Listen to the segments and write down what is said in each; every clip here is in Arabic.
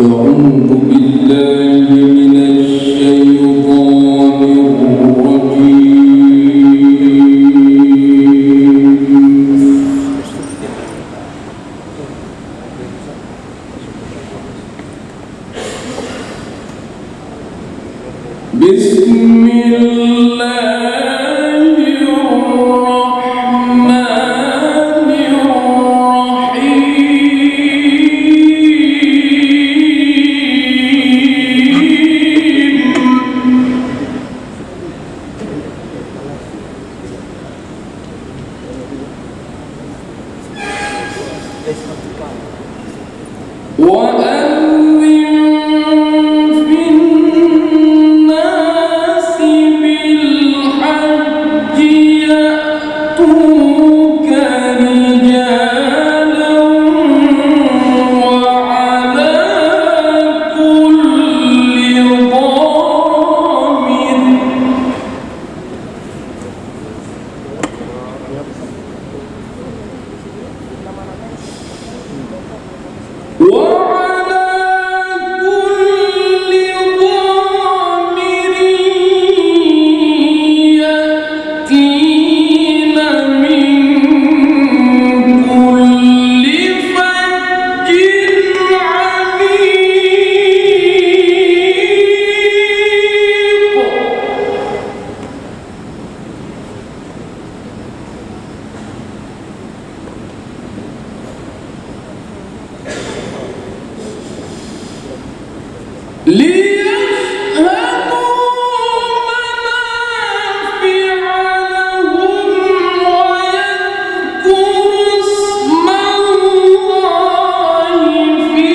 أعوذ بالله من الشيطان الرجيم. بسم الله الرحمن الرحيم. وأذن في الناس بالحج يأتوك رجالا وعلى كل ضامر يأتين من كل فج عميق ليشهدوا منافع لهم ويذكروا اسم الله في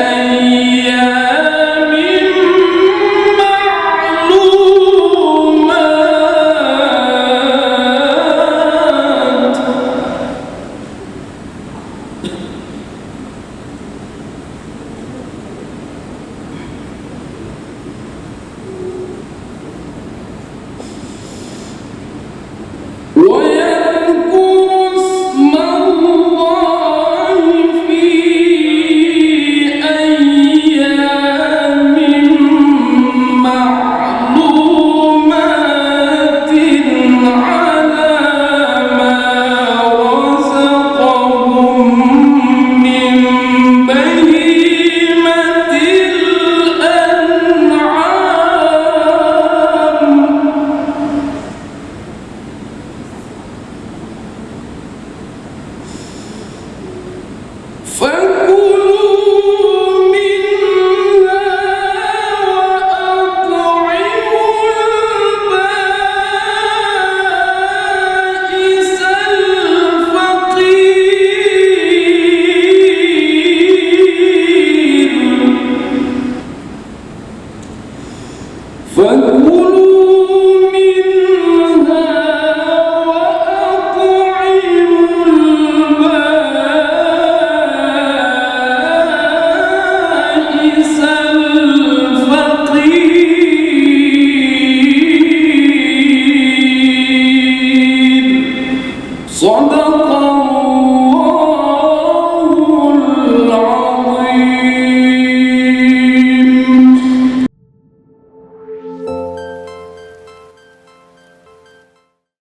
أيام معلومات. ويذكر اسم الله في أيام معلومات على ما رزقهم من بهيمة الأنعام. فكلوا منها وأطعموا البائس الفقير. فكلوا منها وأطعموا البائس الفقير. صدق